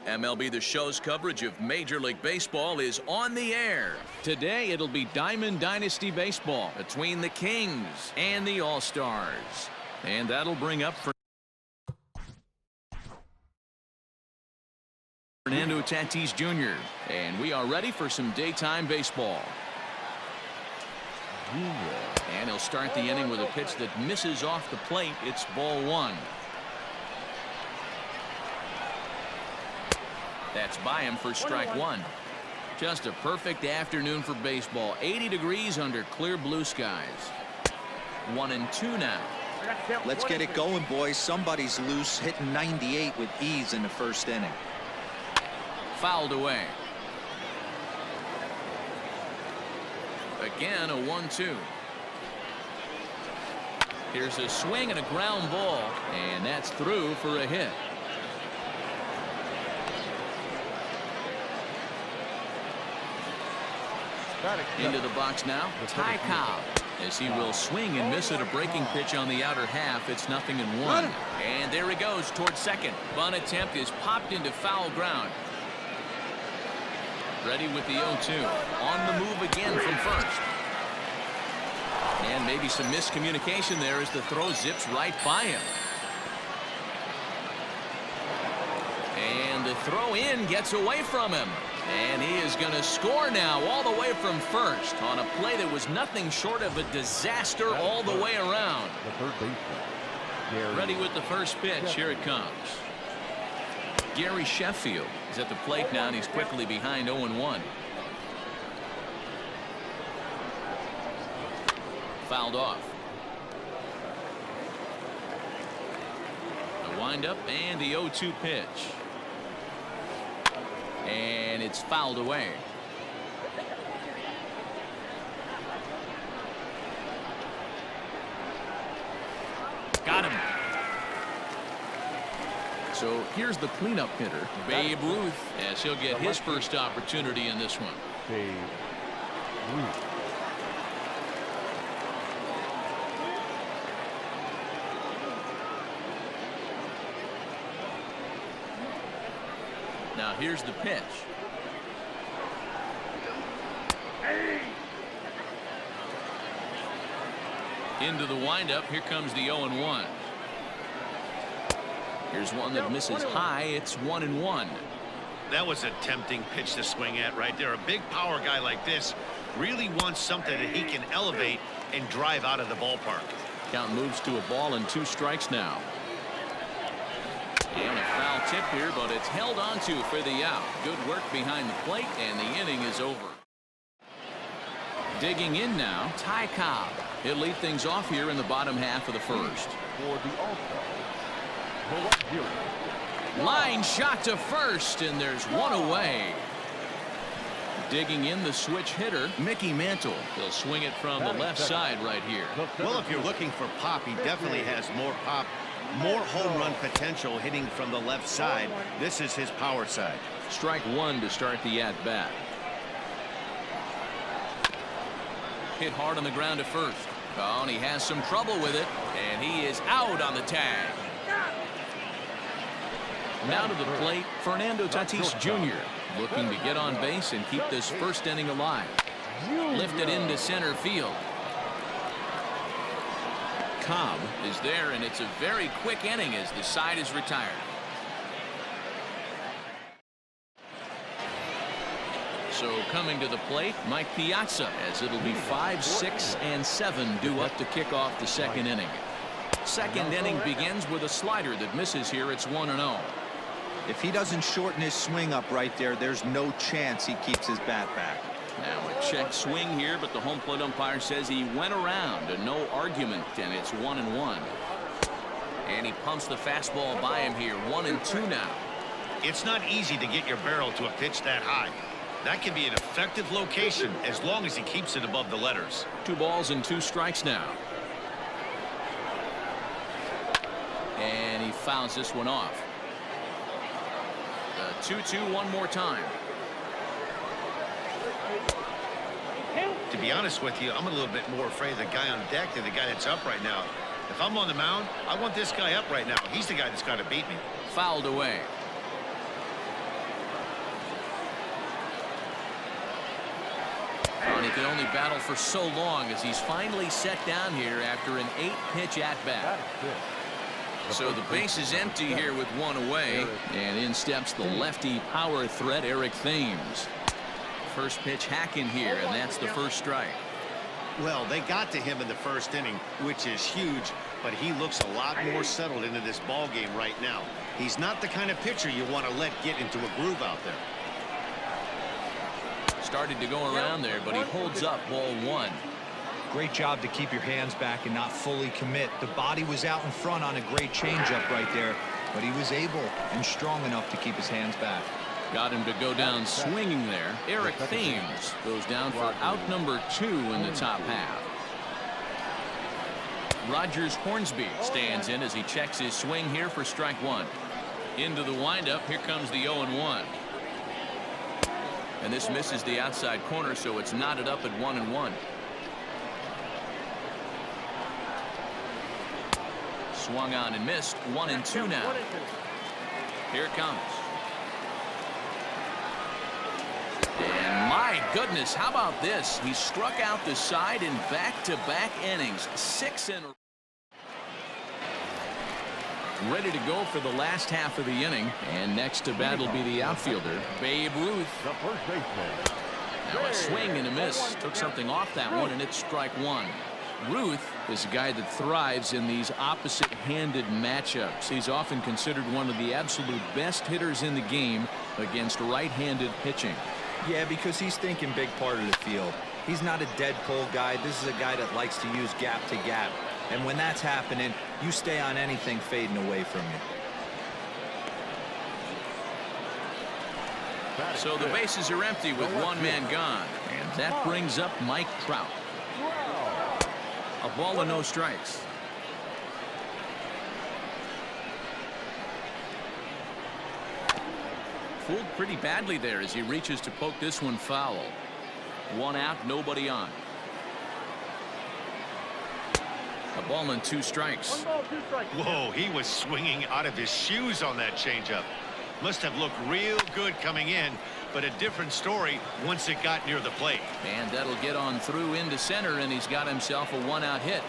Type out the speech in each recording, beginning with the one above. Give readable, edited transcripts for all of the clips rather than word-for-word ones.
MLB The Show's coverage of Major League Baseball is on the air. Today, it'll be Diamond Dynasty Baseball between the Kings and the All-Stars. And that'll bring up Fernando Tatis Jr. And we are ready for some daytime baseball. And he'll start the inning with a pitch that misses off the plate. It's ball one. That's by him for strike one. Just a perfect afternoon for baseball. 80 degrees under clear blue skies. 1-2 now. Let's get it going, boys. Somebody's loose, hitting 98 with ease in the first inning. Fouled away. Again, a 1-2. Here's a swing and a ground ball, and that's through for a hit. Into the box now, Ty Cobb, as he will swing and miss at a breaking pitch on the outer half. It's 0-1. And there he goes towards second. Bunt attempt is popped into foul ground. Ready with the 0-2. On the move again from first. And maybe some miscommunication there as the throw zips right by him. And the throw in gets away from him. And he is going to score now all the way from first on a play that was nothing short of a disaster all the way around. Ready with the first pitch. Here it comes. Gary Sheffield is at the plate now, and he's quickly behind 0-1. Fouled off. The windup and the 0-2 pitch. And it's fouled away. Got him. So here's the cleanup hitter, Babe Ruth, as he'll get his first opportunity in this one. Babe Ruth. Now here's the pitch. Into the windup. Here comes the 0-1. Here's one that misses high. It's 1-1. That was a tempting pitch to swing at right there. A big power guy like this really wants something that he can elevate and drive out of the ballpark. Count moves to a ball and 2 strikes now. And a foul tip here, but it's held onto for the out. Good work behind the plate, and the inning is over. Digging in now, Ty Cobb. He'll lead things off here in the bottom half of the first. For the All-Star. Line shot to first, and there's one away. Digging in the switch hitter, Mickey Mantle. He'll swing it from the left side right here. Well, if you're looking for pop, he definitely has more pop. More home run potential hitting from the left side. This is his power side. Strike one to start the at-bat. Hit hard on the ground to first. Oh, and he has some trouble with it, and he is out on the tag. Now to the plate, Fernando Tatis Jr. looking to get on base and keep this first inning alive. Lifted into center field. Cobb is there, and it's a very quick inning as the side is retired. So coming to the plate, Mike Piazza, as it'll be 5, 6, and 7 due up to kick off the second inning. Second inning begins with a slider that misses here. It's 1-0. If he doesn't shorten his swing up right there, there's no chance he keeps his bat back. Now a check swing here, but the home plate umpire says he went around, and no argument, and it's 1-1. And he pumps the fastball by him here. 1-2 now. It's not easy to get your barrel to a pitch that high. That can be an effective location as long as he keeps it above the letters. 2 balls and 2 strikes now. And he fouls this one off. The 2-2 one more time. To be honest with you, I'm a little bit more afraid of the guy on deck than the guy that's up right now. If I'm on the mound, I want this guy up right now. He's the guy that's got to beat me. Fouled away. can only battle for so long as he's finally set down here after an 8-pitch at-bat. So the base is empty here with one away, and in steps the lefty power threat Eric Thames. First pitch hacking here, and that's the first strike. Well, they got to him in the first inning, which is huge, but he looks a lot more settled into this ball game right now. He's not the kind of pitcher you want to let get into a groove out there. Started to go around there, but he holds up ball one. Great job to keep your hands back and not fully commit. The body was out in front on a great changeup right there, but he was able and strong enough to keep his hands back. Got him to go down swinging there. Eric Thames goes down for out number 2 in the top half. Rogers Hornsby stands in as he checks his swing here for strike 1. Into the windup. Here comes the 0-1. And this misses the outside corner, so it's knotted up at 1-1. Swung on and missed. 1-2 now. Here it comes. And my goodness, how about this? He struck out the side in back-to-back innings. 6 in a row. Ready to go for the last half of the inning. And next to bat will be the outfielder, Babe Ruth. The first baseman. Now a swing and a miss. Took something off that one, and it's strike 1. Ruth is a guy that thrives in these opposite-handed matchups. He's often considered one of the absolute best hitters in the game against right-handed pitching. Yeah, because he's thinking big part of the field. He's not a dead pull guy. This is a guy that likes to use gap to gap. And when that's happening, you stay on anything fading away from you. So the bases are empty with one man gone. And that brings up Mike Trout. A ball and no strikes. Fooled pretty badly there as he reaches to poke this one foul. 1 out, nobody on. A ball and 2 strikes. Whoa, he was swinging out of his shoes on that changeup. Must have looked real good coming in, but a different story once it got near the plate. And that'll get on through into center, and he's got himself a 1-out hit.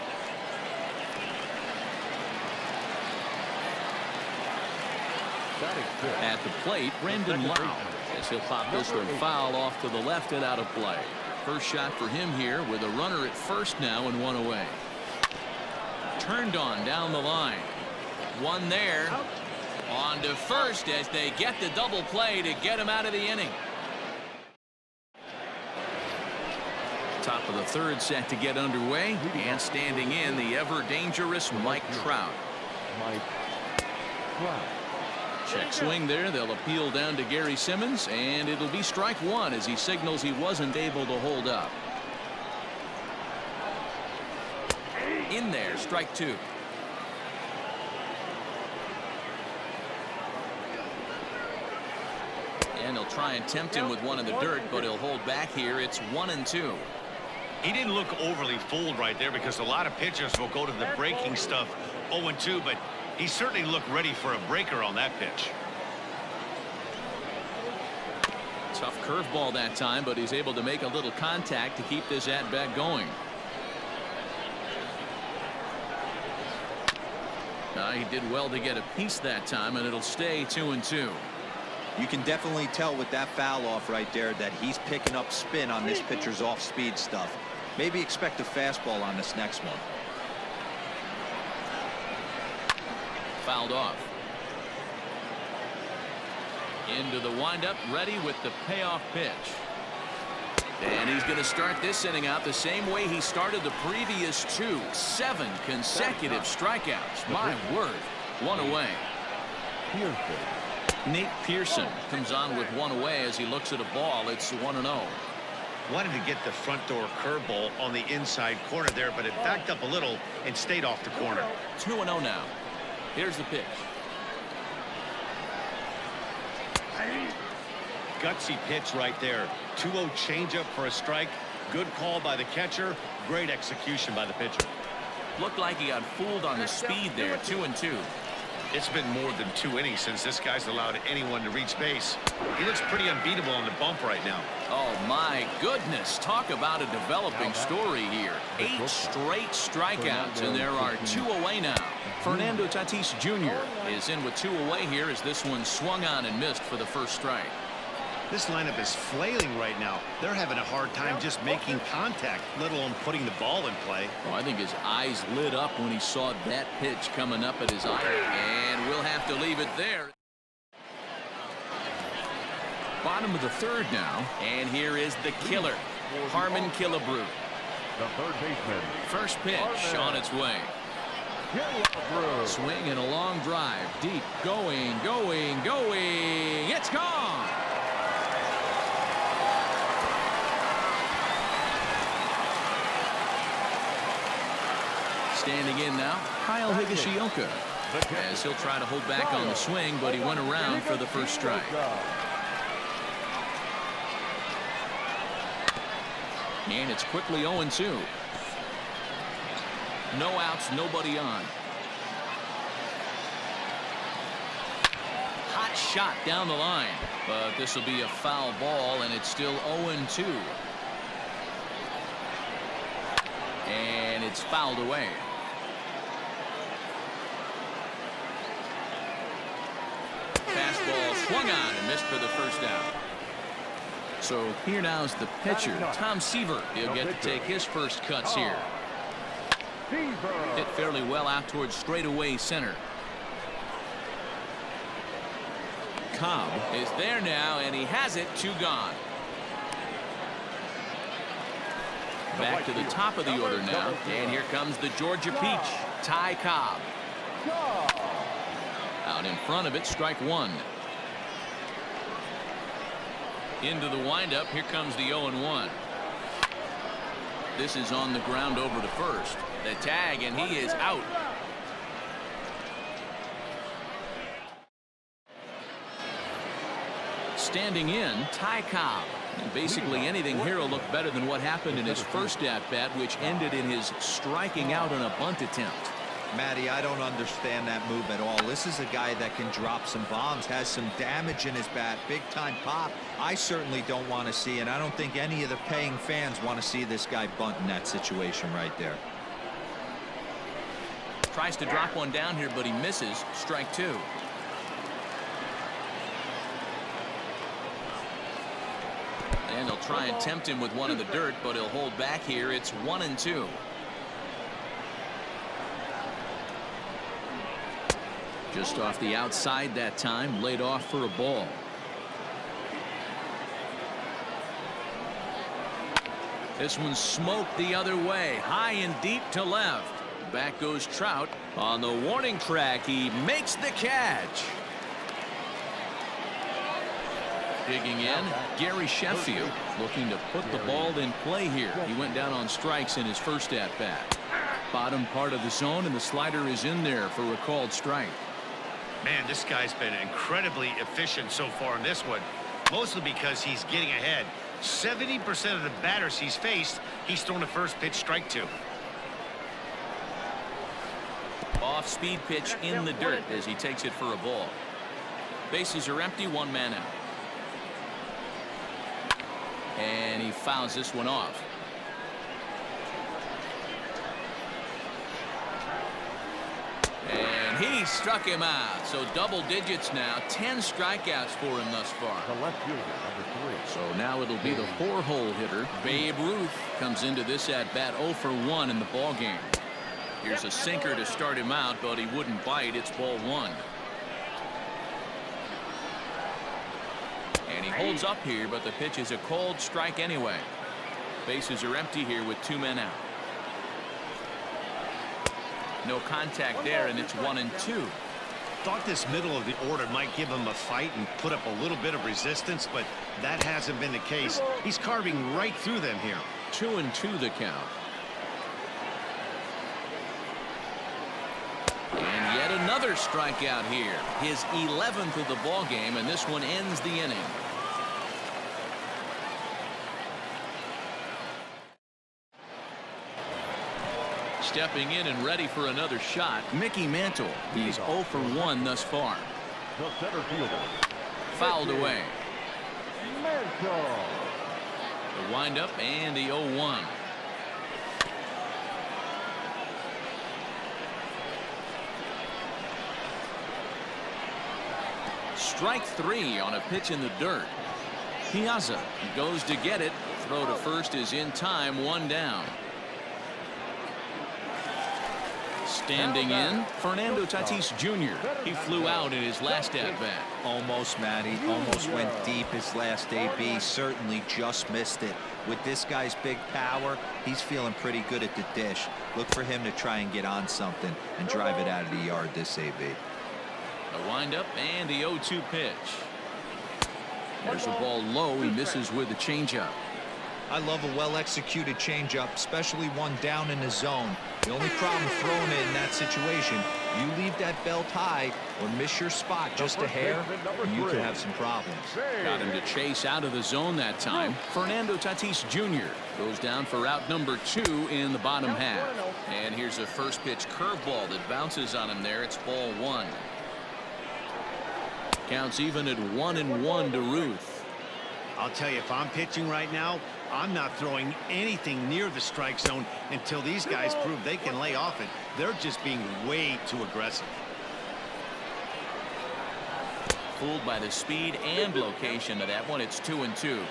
At the plate, Brendan Lau, as he'll pop this one foul off to the left and out of play. First shot for him here with a runner at first now and 1 away. Turned on down the line. 1 there. On to first as they get the double play to get him out of the inning. Top of the 3rd set to get underway, and standing in the ever dangerous Mike Trout. Check swing there. They'll appeal down to Gary Simmons, and it'll be strike 1 as he signals he wasn't able to hold up. In there, strike 2. And he'll try and tempt him with one in the dirt, but he'll hold back here. It's 1-2. He didn't look overly fooled right there because a lot of pitchers will go to the breaking stuff 0-2, but he certainly looked ready for a breaker on that pitch. Tough curveball that time, but he's able to make a little contact to keep this at-bat going. He did well to get a piece that time, and it'll stay 2-2. You can definitely tell with that foul off right there that he's picking up spin on this pitcher's off-speed stuff. Maybe expect a fastball on this next one. Fouled off. Into the windup, ready with the payoff pitch. And he's going to start this inning out the same way he started the previous 2. 7 consecutive strikeouts. My word. 1 away. Nate Pearson comes on with 1 away as he looks at a ball. It's 1-0. Wanted to get the front door curveball on the inside corner there, but it backed up a little and stayed off the corner. 2-0 now. Here's the pitch. Gutsy pitch right there. 2-0 changeup for a strike. Good call by the catcher. Great execution by the pitcher. Looked like he got fooled on the speed there. 2-2. It's been more than 2 innings since this guy's allowed anyone to reach base. He looks pretty unbeatable on the bump right now. Oh, my goodness. Talk about a developing story here. 8 straight strikeouts, and there are 2 away now. Fernando Tatis Jr. is in with 2 away here as this one swung on and missed for the first strike. This lineup is flailing right now. They're having a hard time just making contact, let alone putting the ball in play. Oh, I think his eyes lit up when he saw that pitch coming up at his eye. And we'll have to leave it there. Bottom of the 3rd now. And here is the killer, Harmon Killebrew. The third baseman. First pitch on its way. Swing and a long drive. Deep. Going. It's gone. Standing in now, Kyle Higashioka, as he'll try to hold back on the swing, but he went around for the first strike. And it's quickly 0-2. No outs, nobody on. Hot shot down the line, but this will be a foul ball, and it's still 0-2. And it's fouled away. Fastball swung on and missed for the first out. So here now is the pitcher, Tom Seaver. He'll get to take his first cuts here. Hit fairly well out towards straightaway center. Cobb is there now, and he has it. 2 gone. Back to the top of the order now, and here comes the Georgia Peach, Ty Cobb. Out in front of it, strike 1. Into the windup, here comes the 0-1. This is on the ground over to first. The tag, and he is out. Standing in, Ty Cobb. And basically anything here will look better than what happened in his first at-bat, which ended in his striking out on a bunt attempt. Matty, I don't understand that move at all. This is a guy that can drop some bombs, has some damage in his bat, big-time pop. I certainly don't want to see, and I don't think any of the paying fans want to see this guy bunt in that situation right there. Tries to drop one down here, but he misses. Strike 2. And they'll try and tempt him with one in the dirt, but he'll hold back here. It's 1-2. Just off the outside that time, laid off for a ball. This one smoked the other way, high and deep to left. Back goes Trout. On the warning track, he makes the catch. Digging in, Gary Sheffield looking to put the ball in play here. He went down on strikes in his first at-bat. Bottom part of the zone, and the slider is in there for a called strike. Man, this guy's been incredibly efficient so far in this one, mostly because he's getting ahead. 70% of the batters he's faced, he's thrown a first pitch strike to. Off-speed pitch in the dirt as he takes it for a ball. Bases are empty, 1 man out. And he fouls this one off. And he struck him out. So double digits now. 10 strikeouts for him thus far. The left fielder, number 3. So now it'll be the 4-hole hitter. Babe Ruth comes into this at-bat 0 for 1 in the ball game. Here's a sinker to start him out, but he wouldn't bite. It's ball 1. And he holds up here, but the pitch is a called strike anyway. Bases are empty here with 2 men out. No contact there, and it's 1-2. Thought this middle of the order might give him a fight and put up a little bit of resistance, but that hasn't been the case. He's carving right through them here. 2-2 the count. And yet another strikeout here. His 11th of the ball game, and this one ends the inning. Stepping in and ready for another shot, Mickey Mantle. He's 0 for 1 thus far. The center fielder. Fouled away. Mantle. The windup and the 0-1. Strike 3 on a pitch in the dirt. Piazza goes to get it. Throw to first is in time, 1 down. Standing in, Fernando Tatis Jr. He flew out in his last at-bat. Almost, Matty. Almost went deep his last AB. Certainly just missed it. With this guy's big power, he's feeling pretty good at the dish. Look for him to try and get on something and drive it out of the yard this AB. The windup and the 0-2 pitch. There's the ball low. He misses with the changeup. I love a well-executed changeup, especially one down in the zone. The only problem throwing it in that situation, you leave that belt high or miss your spot just a hair, and you could have some problems. Got him to chase out of the zone that time. Fernando Tatis Jr. goes down for out number 2 in the bottom half. And here's a first pitch curveball that bounces on him there. It's ball 1. Counts even at 1-1 to Ruth. I'll tell you, if I'm pitching right now, I'm not throwing anything near the strike zone until these guys prove they can lay off it. They're just being way too aggressive. Fooled by the speed and location of that one. It's 2-2.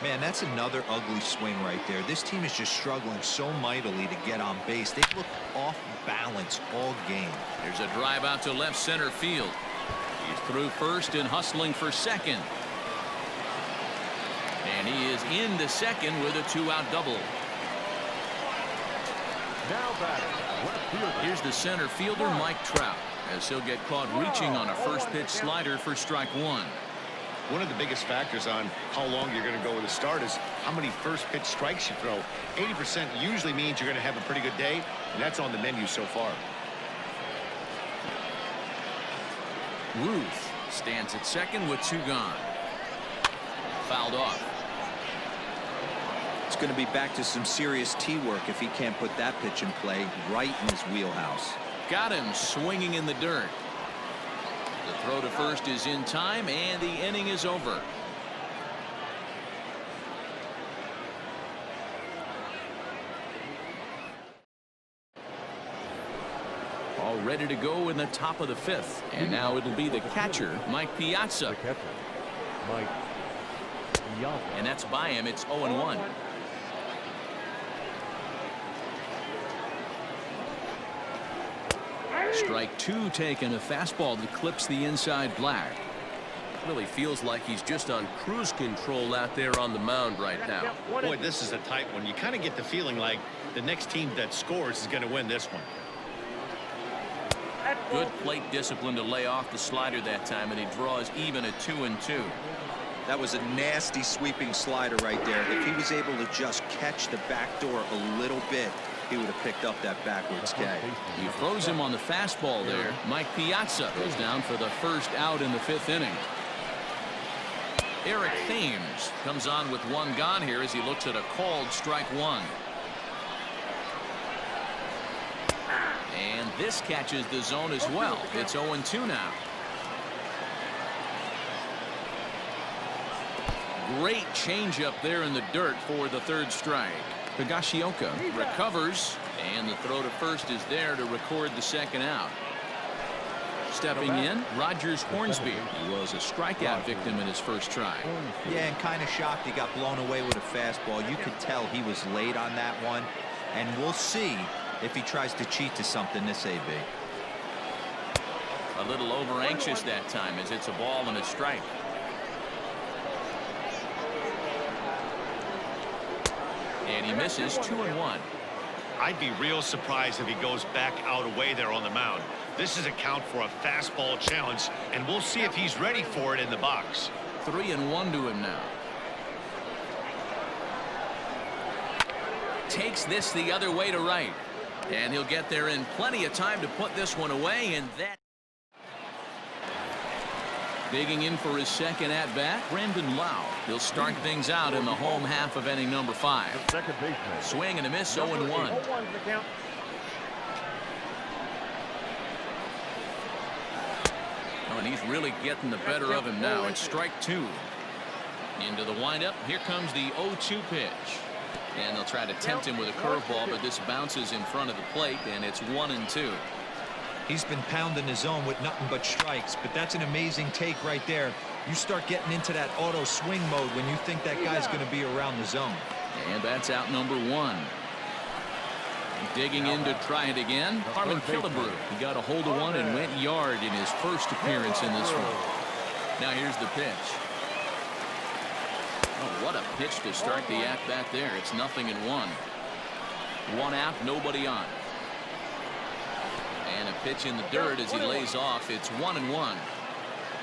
Man, that's another ugly swing right there. This team is just struggling so mightily to get on base. They look off balance all game. There's a drive out to left center field. He's through first and hustling for second. And he is into second with a 2-out double. Now batting, left fielder. Here's the center fielder, Mike Trout, as he'll get caught reaching on a first pitch slider for strike 1. One of the biggest factors on how long you're going to go with a start is how many first pitch strikes you throw. 80% usually means you're going to have a pretty good day, and that's on the menu so far. Ruth stands at second with 2 gone. Fouled off. It's going to be back to some serious tee work if he can't put that pitch in play right in his wheelhouse. Got him swinging in the dirt. The throw to first is in time, and the inning is over. All ready to go in the top of the 5th. And now it'll be the catcher, Mike Piazza. The catcher, Mike Piazza. And that's by him. It's 0-1. Strike 2 taken. A fastball that clips the inside black. Really feels like he's just on cruise control out there on the mound right now. Boy, this is a tight one. You kind of get the feeling like the next team that scores is going to win this one. Good plate discipline to lay off the slider that time, and he draws even at 2-2. That was a nasty sweeping slider right there. If he was able to just catch the back door a little bit, he would have picked up that backwards catch. He throws him on the fastball there. Mike Piazza goes down for the first out in the 5th inning. Eric Thames comes on with 1 gone here as he looks at a called strike 1. And this catches the zone as well. It's 0-2 now. Great changeup there in the dirt for the 3rd strike. Higashioka recovers, and the throw to first is there to record the 2nd out. Stepping in, Rogers Hornsby. He was a strikeout victim in his first try. Yeah, and kind of shocked he got blown away with a fastball. You could tell he was late on that one, and we'll see if he tries to cheat to something this AB. A little over anxious that time as it's a ball and a strike. And he misses 2-1. I'd be real surprised if he goes back out away there on the mound. This is a count for a fastball challenge, and we'll see if he's ready for it in the box. 3-1 to him now. Takes this the other way to right. And he'll get there in plenty of time to put this one away, and that. Digging in for his 2nd at-bat, Brandon Lau. He'll start things out in the home half of inning number 5. The second baseman. Swing and a miss, 0-1. Oh, and he's really getting the better of him now. It's strike two. Into the windup. Here comes the 0-2 pitch. And they'll try to tempt him with a curveball, but this bounces in front of the plate, and it's 1-2. He's been pounding his zone with nothing but strikes, but that's an amazing take right there. You start getting into that auto swing mode when you think that guy's going to be around the zone. And that's out number one. Digging in to try it again. Harlan Killebrew. He got a hold of one and went yard in his first appearance in this one. Now here's the pitch. Oh, what a pitch to start the at-bat there. It's 0-1. One out, nobody on. And a pitch in the dirt as he lays off. It's 1-1.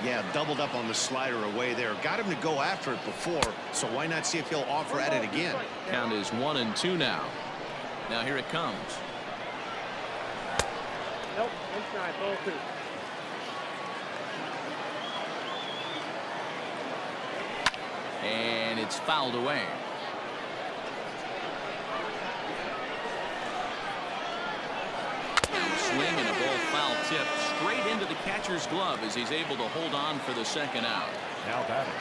Yeah, doubled up on the slider away there. Got him to go after it before, so why not see if he'll offer at it again? Count is 1-2 now. Now here it comes. Nope, inside, ball two. And it's fouled away. Swing and a ball foul tip straight into the catcher's glove as he's able to hold on for the second out. Now batting.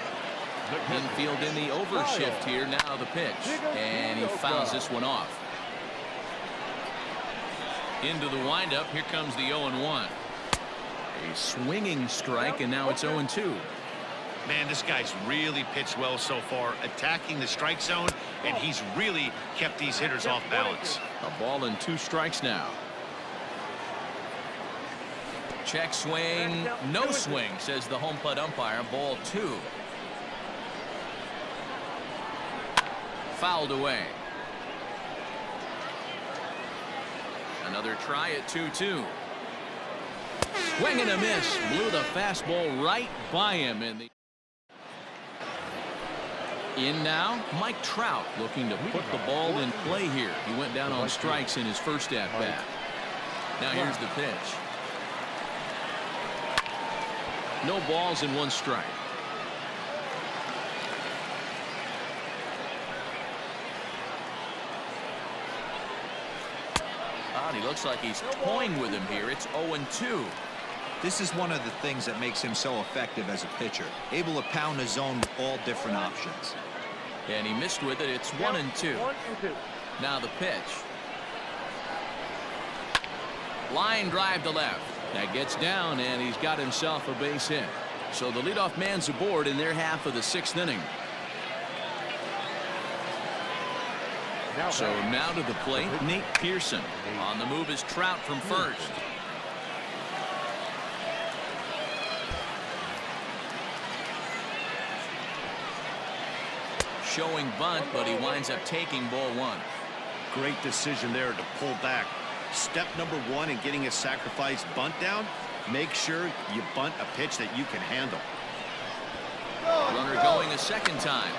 Infield in the overshift here. Now the pitch. And he fouls this one off. Into the windup. Here comes the 0-1. A swinging strike, and now it's 0-2. Man, this guy's really pitched well so far, attacking the strike zone, and he's really kept these hitters off balance. A ball and 2 strikes now. Check swing, no swing, says the home plate umpire. Ball 2. Fouled away. Another try at 2-2. Swing and a miss. Blew the fastball right by him in the. In now, Mike Trout looking to put the ball in play here. He went down on strikes in his first at bat. Now here's the pitch. No balls and 1 strike. Ah, he looks like he's toying with him here. It's 0-2. This is one of the things that makes him so effective as a pitcher. Able to pound the zone with all different options. And he missed with it. It's 1-2. Now the pitch. Line drive to left. That gets down, and he's got himself a base hit. So the leadoff man's aboard in their half of the 6th inning. So now to the plate, Nate Pearson. On the move is Trout from first. Showing bunt, but he winds up taking ball 1. Great decision there to pull back. Step number 1 in getting a sacrifice bunt down, make sure you bunt a pitch that you can handle. Runner going a second time.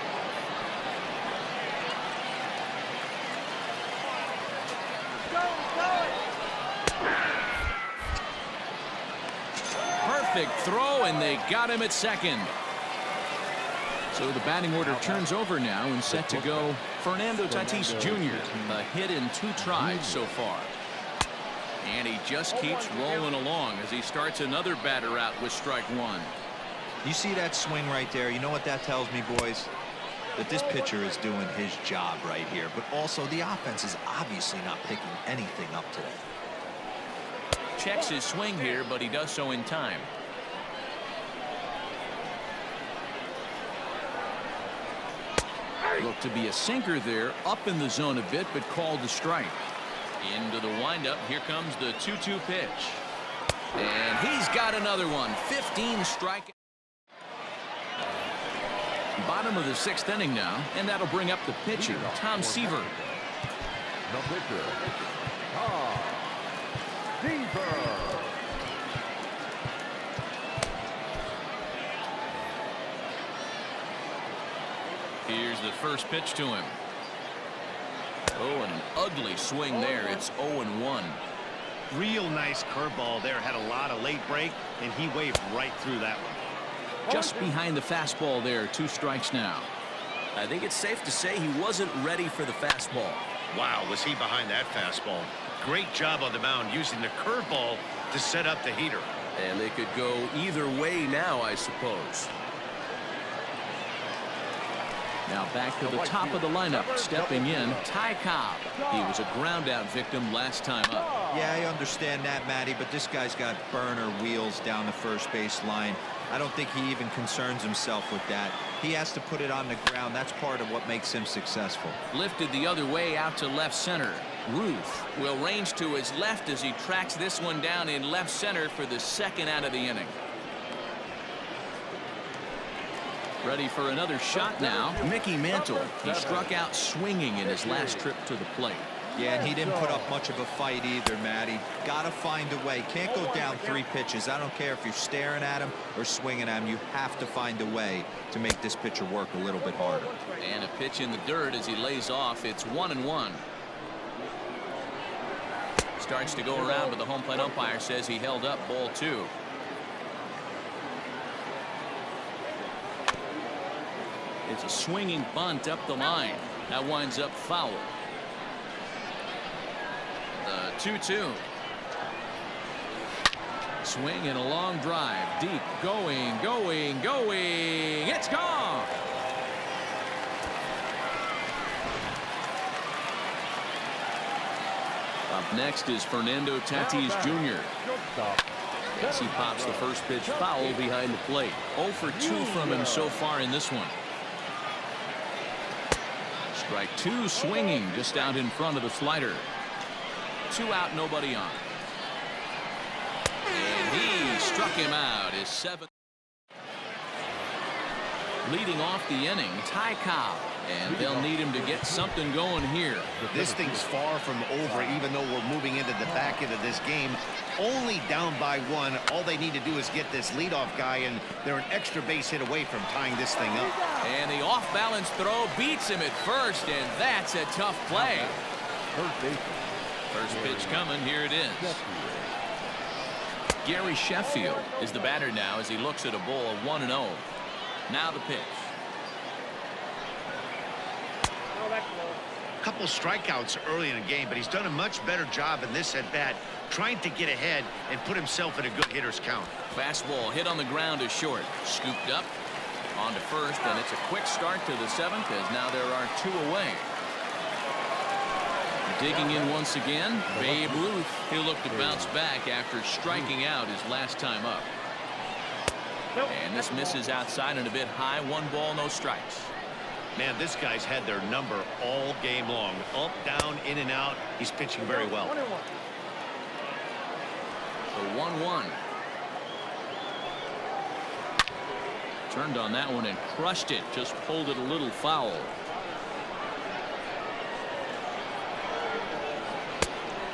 Perfect throw, and they got him at second. So the batting order turns over now, and set to go Fernando Tatis Jr. A hit in 2 tries so far. And he just keeps rolling along as he starts another batter out with strike 1. You see that swing right there? You know what that tells me, boys? That this pitcher is doing his job right here. But also the offense is obviously not picking anything up today. Checks his swing here, but he does so in time. Looked to be a sinker there, up in the zone a bit, but called the strike. Into the windup. Here comes the 2-2 pitch. And he's got another one. 15 strike. Bottom of the 6th inning now, and that'll bring up the pitcher, Tom Seaver. The pitcher, Tom Seaver. Here's the first pitch to him. Oh, and an ugly swing there. It's 0-1. Real nice curveball there. Had a lot of late break, and he waved right through that one. Just behind the fastball there. 2 strikes now. I think it's safe to say he wasn't ready for the fastball. Wow, was he behind that fastball. Great job on the mound using the curveball to set up the heater. And they could go either way now, I suppose. Now back to the top of the lineup, stepping in, Ty Cobb. He was a ground-out victim last time up. Yeah, I understand that, Matty, but this guy's got burner wheels down the first base line. I don't think he even concerns himself with that. He has to put it on the ground. That's part of what makes him successful. Lifted the other way out to left center. Ruth will range to his left as he tracks this one down in left center for the second out of the inning. Ready for another shot now. Mickey Mantle. He struck out swinging in his last trip to the plate. Yeah, and he didn't put up much of a fight either, Matty. Got to find a way. Can't go down 3 pitches. I don't care if you're staring at him or swinging at him. You have to find a way to make this pitcher work a little bit harder. And a pitch in the dirt as he lays off. It's 1-1. Starts to go around, but the home plate umpire says he held up ball 2. It's a swinging bunt up the line. That winds up foul. The 2-2. Swing and a long drive. Deep. Going. It's gone. Up next is Fernando Tatis Jr. As he pops the first pitch foul behind the plate. 0 for 2 from him so far in this one. Strike 2 swinging just out in front of the slider. 2 out, nobody on. And he struck him out. His 7th. Leading off the inning, Ty Cobb. And they'll need him to get something going here. This thing's far from over, even though we're moving into the back end of this game. Only down by 1. All they need to do is get this leadoff guy, and they're an extra base hit away from tying this thing up. And the off-balance throw beats him at first, and that's a tough play. First pitch coming. Here it is. Gary Sheffield is the batter now as he looks at a ball of 1-0. Now the pitch. A couple strikeouts early in the game, but he's done a much better job in this at-bat, trying to get ahead and put himself in a good hitter's count. Fastball hit on the ground to short. Scooped up on to first, and it's a quick start to the 7th as now there are 2 away. Digging in once again, Babe Ruth. He'll look to bounce back after striking out his last time up. And this misses outside and a bit high. 1 ball, no strikes. Man, this guy's had their number all game long. Up, down, in and out. He's pitching very well. The 1-1. Turned on that one and crushed it. Just pulled it a little foul.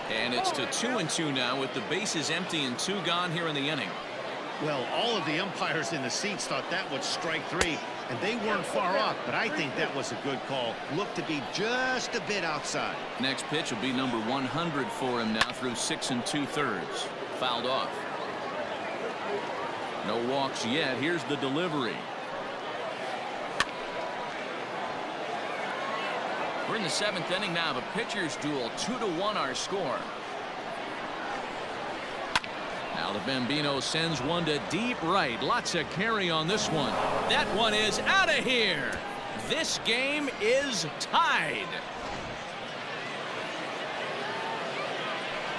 And it's to 2-2 now with the bases empty and 2 gone here in the inning. Well, all of the umpires in the seats thought that was strike 3, and they weren't far off, but I think that was a good call. Looked to be just a bit outside. Next pitch will be number 100 for him now through 6 2/3. Fouled off. No walks yet. Here's the delivery. We're in the 7th inning now. The pitchers duel. 2-1 our score. Now the Bambino sends one to deep right. Lots of carry on this one. That one is out of here. This game is tied.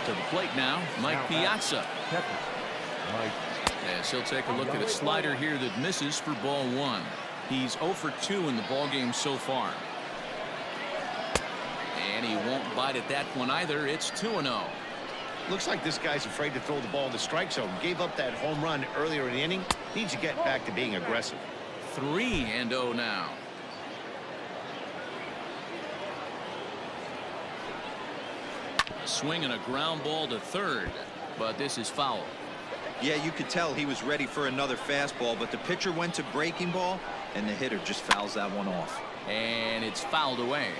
To the plate now, Mike Piazza. Yes, he'll take a look at a slider here that misses for ball 1. He's 0 for 2 in the ball game so far. And he won't bite at that one either. It's 2-0. Looks like this guy's afraid to throw the ball in the strike zone. Gave up that home run earlier in the inning. Needs to get back to being aggressive. 3-0 now. Swing and a ground ball to third, but this is foul. Yeah, you could tell he was ready for another fastball, but the pitcher went to breaking ball, and the hitter just fouls that one off. And it's fouled away.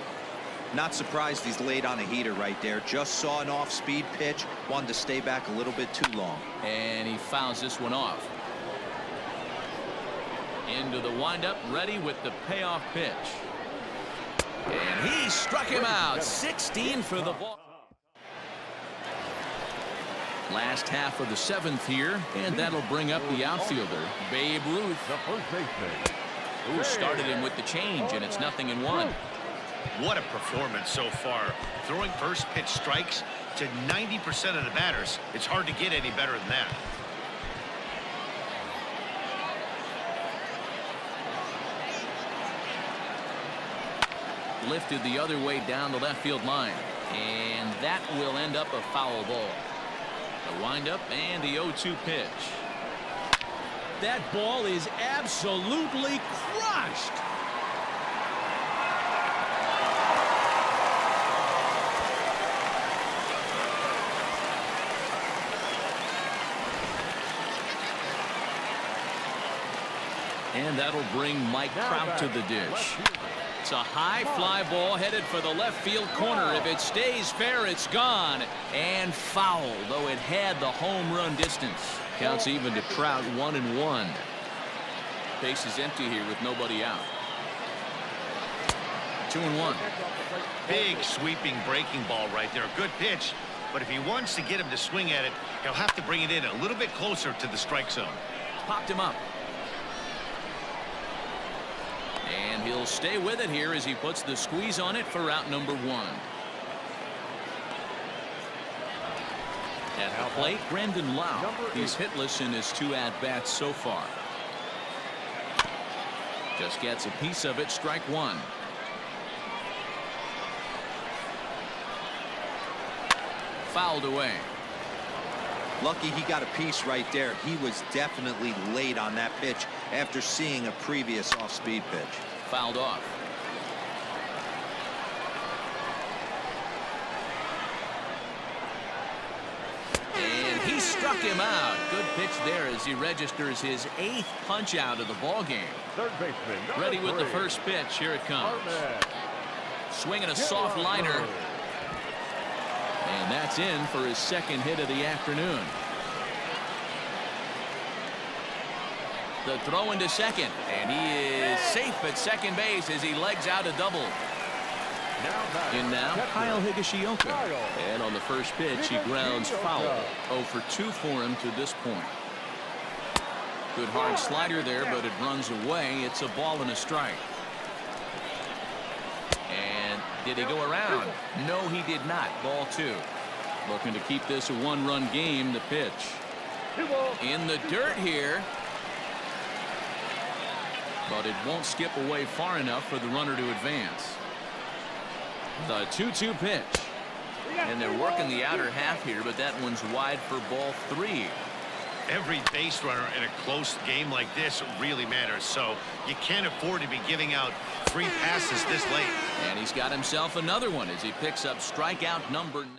Not surprised he's laid on a heater right there. Just saw an off-speed pitch, wanted to stay back a little bit too long. And he fouls this one off. Into the windup, ready with the payoff pitch. And he struck him out. 16 for the ball. Last half of the 7th here, and that'll bring up the outfielder, Babe Ruth, The first baseman. who started him with the change, and it's 0-1. What a performance so far. Throwing first pitch strikes to 90% of the batters. It's hard to get any better than that. Lifted the other way down the left field line, and that will end up a foul ball. The windup and the 0-2 pitch. That ball is absolutely crushed. And that'll bring Mike Trout to the dish. It's a high fly ball headed for the left field corner. If it stays fair, it's gone. And foul, though it had the home run distance. Counts even to Trout, 1-1. Base is empty here with nobody out. 2-1. Big sweeping breaking ball right there. A good pitch. But if he wants to get him to swing at it, he'll have to bring it in a little bit closer to the strike zone. Popped him up. And he'll stay with it here as he puts the squeeze on it for out number 1. At the plate, Brandon Lau. He's hitless in his 2 at-bats so far. Just gets a piece of it, strike 1. Fouled away. Lucky he got a piece right there. He was definitely late on that pitch after seeing a previous off-speed pitch. Fouled off. And he struck him out. Good pitch there as he registers his 8th punch out of the ball game. Third baseman. Ready with the first pitch. Here it comes. Swinging a soft liner. And that's in for his 2nd hit of the afternoon. The throw into second, and he is safe at second base as he legs out a double. In now, Kyle Higashioka. And on the first pitch, he grounds foul. 0 for 2 for him to this point. Good hard slider there, but it runs away. It's a ball and a strike. And did he go around? No, he did not. Ball 2. Looking to keep this a 1-run game. The pitch. In the dirt here. But it won't skip away far enough for the runner to advance. The 2-2 pitch. And they're working the outer half here, but that one's wide for ball 3. Every base runner in a close game like this really matters, so you can't afford to be giving out free passes this late. And he's got himself another one as he picks up strikeout number 9.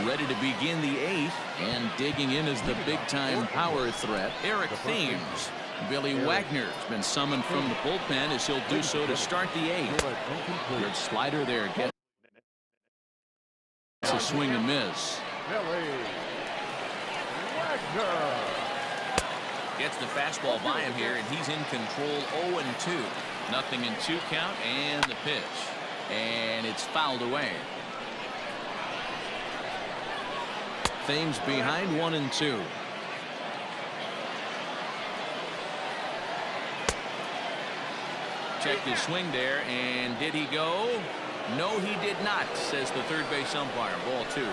Ready to begin the 8th, and digging in is the big-time power threat, Eric Thames. Billy Wagner's been summoned from the bullpen as he'll do so to start the 8th. Good slider there. Gets a swing and miss. Gets the fastball by him here, and he's in control. 0-2. Nothing in 2 count, and the pitch. And it's fouled away. Thames behind 1-2. Checked his swing there, and did he go? No, he did not, says the third base umpire. Ball 2.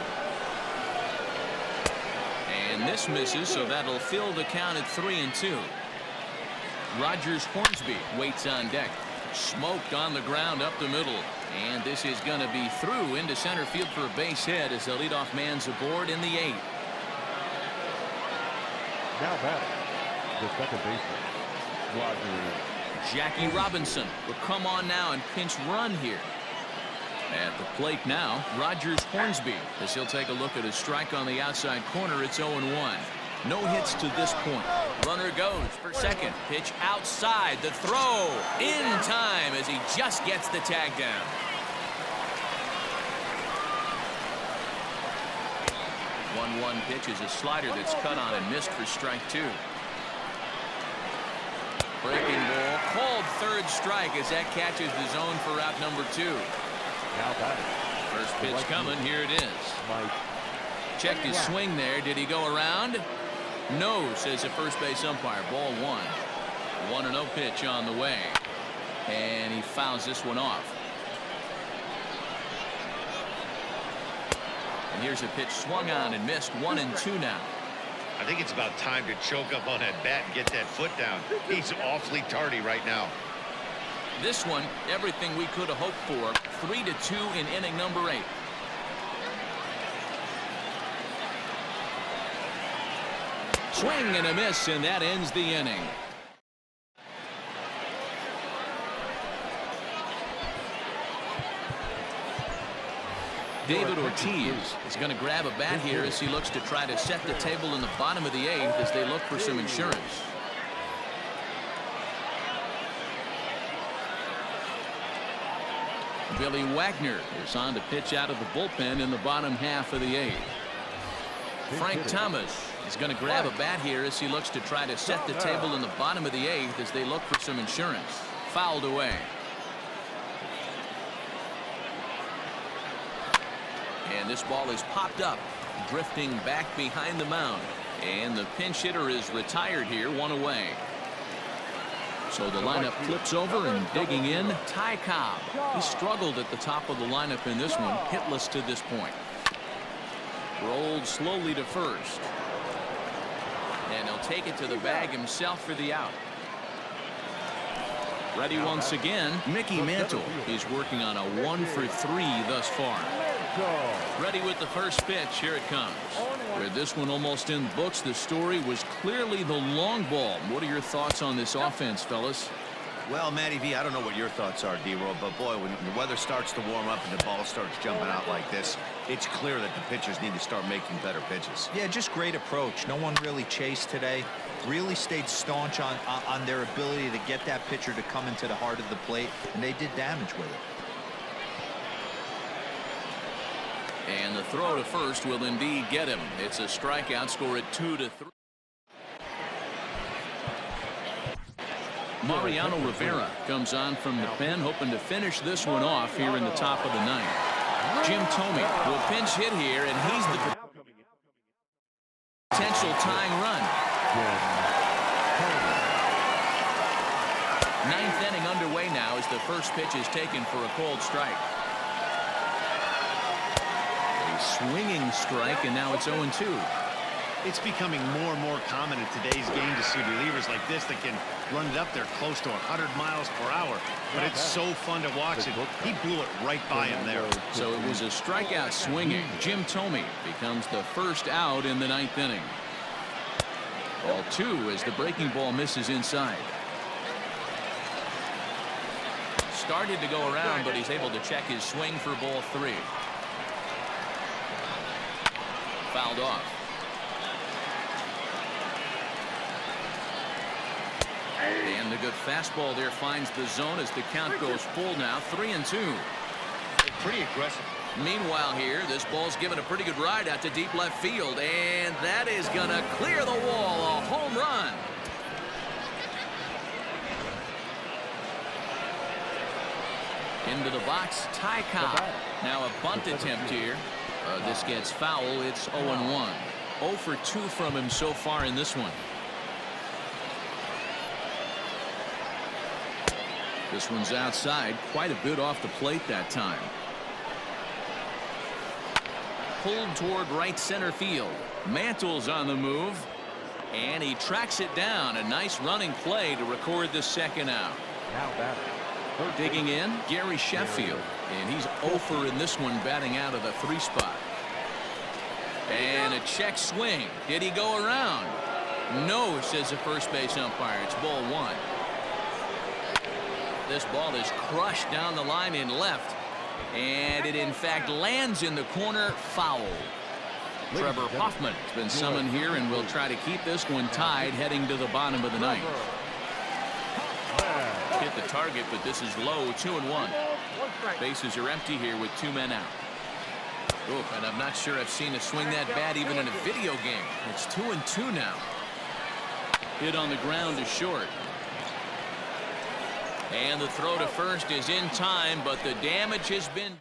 And this misses, so that'll fill the count at 3-2. Rogers Hornsby waits on deck. Smoked on the ground up the middle. And this is going to be through into center field for a base hit as the leadoff man's aboard in the 8th. Now batting, the second baseman, Rogers. Jackie Robinson will come on now and pinch run here. At the plate now, Rogers Hornsby as he'll take a look at his strike on the outside corner. It's 0-1. No hits to this point. Runner goes for second. Pitch outside. The throw in time as he just gets the tag down. The 1-1 pitch is a slider that's cut on and missed for strike 2. Breaking ball called third strike as that catches the zone for out number 2. Now batting. First pitch coming. Here it is. Mike Checked his swing there. Did he go around? No, says the first base umpire. Ball 1. 1-0 pitch on the way. And he fouls this one off. And here's a pitch swung on and missed. 1-2 now. I think it's about time to choke up on that bat and get that foot down. He's awfully tardy right now. This one, everything we could have hoped for. 3-2 in inning number 8. Swing and a miss, and that ends the inning. David Ortiz is going to grab a bat here as he looks to try to set the table in the bottom of the 8th as they look for some insurance. Billy Wagner is on to pitch out of the bullpen in the bottom half of the 8th. Frank Thomas is going to grab a bat here as he looks to try to set the table in the bottom of the 8th as they look for some insurance. Fouled away. And this ball is popped up, drifting back behind the mound. And the pinch hitter is retired here, 1 away. So the lineup flips over, and digging in, Ty Cobb. He struggled at the top of the lineup in this one, hitless to this point. Rolled slowly to first. And he'll take it to the bag himself for the out. Ready once again, Mickey Mantle. He's working on a 1 for 3 thus far. Ready with the first pitch. Here it comes. With this one almost in the books, the story was clearly the long ball. What are your thoughts on this offense, fellas? Well, Matty V, I don't know what your thoughts are, D-Roll, but boy, when the weather starts to warm up and the ball starts jumping out like this, it's clear that the pitchers need to start making better pitches. Yeah, just great approach. No one really chased today. Really stayed staunch on their ability to get that pitcher to come into the heart of the plate, and they did damage with it. And the throw to first will indeed get him. It's a strikeout. Score at 2-3. Mariano Rivera comes on from the pen, hoping to finish this one off here in the top of the 9th. Jim Thome will pinch hit here, and he's the potential tying run. 9th inning underway now as the first pitch is taken for a called strike. A swinging strike, and now it's 0-2. It's becoming more and more common in today's game to see relievers like this that can run it up there close to 100 miles per hour. But it's so fun to watch it. He blew it right by him there. So it was a strikeout swinging. Jim Thome becomes the first out in the 9th inning. Ball 2 as the breaking ball misses inside. Started to go around, but he's able to check his swing for ball 3. Fouled off. And the good fastball there finds the zone as the count goes full now. 3-2. Pretty aggressive. Meanwhile here, this ball's given a pretty good ride out to deep left field, and that is gonna clear the wall. A home run. Into the box, Ty Cobb. Now a bunt attempt here. This gets foul. It's 0-1. 0 for 2 from him so far in this one. This one's outside, quite a bit off the plate that time. Pulled toward right center field. Mantle's on the move, and he tracks it down. A nice running play to record the second out. Now batting. Digging in, Gary Sheffield, and he's 0 for in this one, batting out of the 3 spot. And a check swing. Did he go around? No, says the first base umpire. It's ball 1. This ball is crushed down the line in left, and it in fact lands in the corner. Foul. Trevor Hoffman has been summoned here and will try to keep this one tied heading to the bottom of the 9th. Hit the target, but this is low. 2-1. Bases are empty here with 2 men out. Oh, and I'm not sure I've seen a swing that bad even in a video game. It's 2-2 now. Hit on the ground is short. And the throw to first is in time, but the damage has been.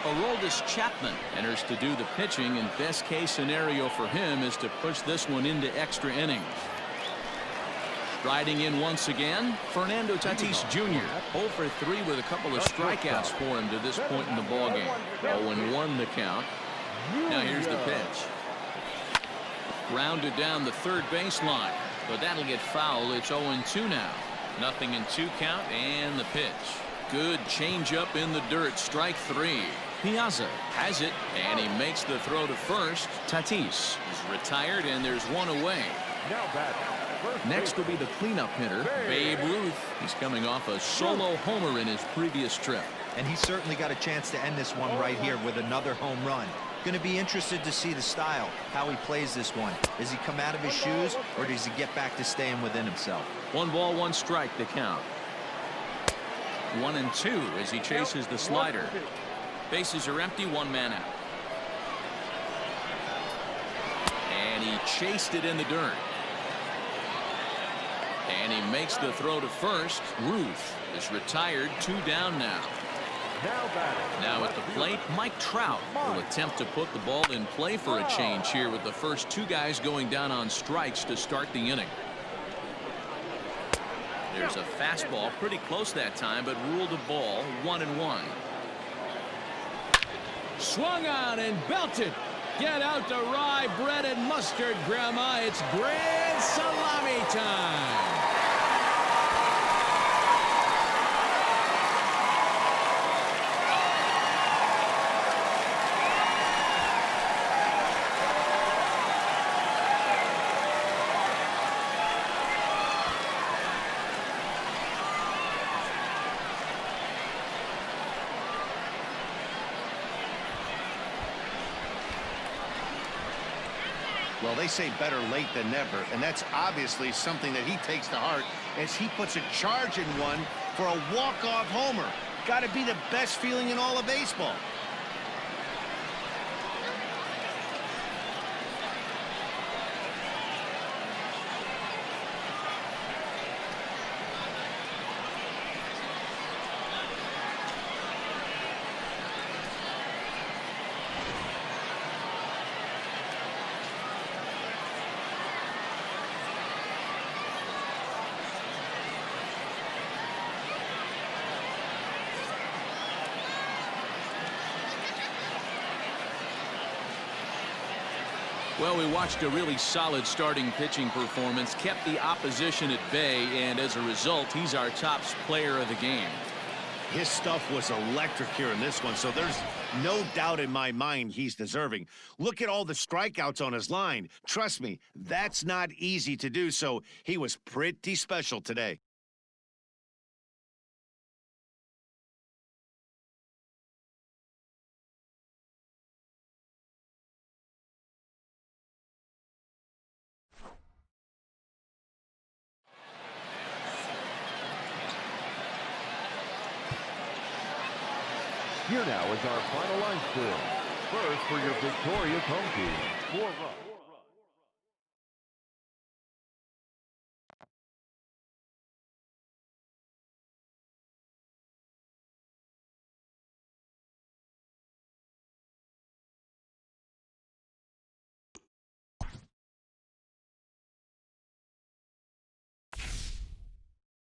Aroldis Chapman enters to do the pitching, and best case scenario for him is to push this one into extra innings. Riding in once again, Fernando Tatis Jr. 0 for 3 with a couple of strikeouts for him to this point in the ballgame. 0-1 the count. Now here's the pitch. Grounded down the third baseline, but that'll get foul. It's 0-2 now. 0-2 count, and the pitch. Good changeup in the dirt. Strike 3. Piazza has it, and he makes the throw to first. Tatis is retired, and there's one away. Now back. Next will be the cleanup hitter, Babe Ruth. He's coming off a solo homer in his previous trip. And he's certainly got a chance to end this one right here with another home run. Going to be interested to see the style, how he plays this one. Does he come out of his shoes, or does he get back to staying within himself? 1 ball, 1 strike, the count. 1-2 as he chases the slider. Bases are empty, 1 man out. And he chased it in the dirt. And he makes the throw to first. Ruth is retired. 2 down now. Now at the plate, Mike Trout will attempt to put the ball in play for a change here with the first 2 guys going down on strikes to start the inning. There's a fastball pretty close that time, but ruled a ball. 1-1. Swung on and belted. Get out the rye bread and mustard, Grandma. It's grand salami time. Well, they say better late than never, and that's obviously something that he takes to heart as he puts a charge in one for a walk-off homer. Got to be the best feeling in all of baseball. Well, we watched a really solid starting pitching performance, kept the opposition at bay, and as a result, he's our top player of the game. His stuff was electric here in this one, so there's no doubt in my mind he's deserving. Look at all the strikeouts on his line. Trust me, that's not easy to do, so he was pretty special today. Here now is our final line score. First for your victorious home team, 4 runs.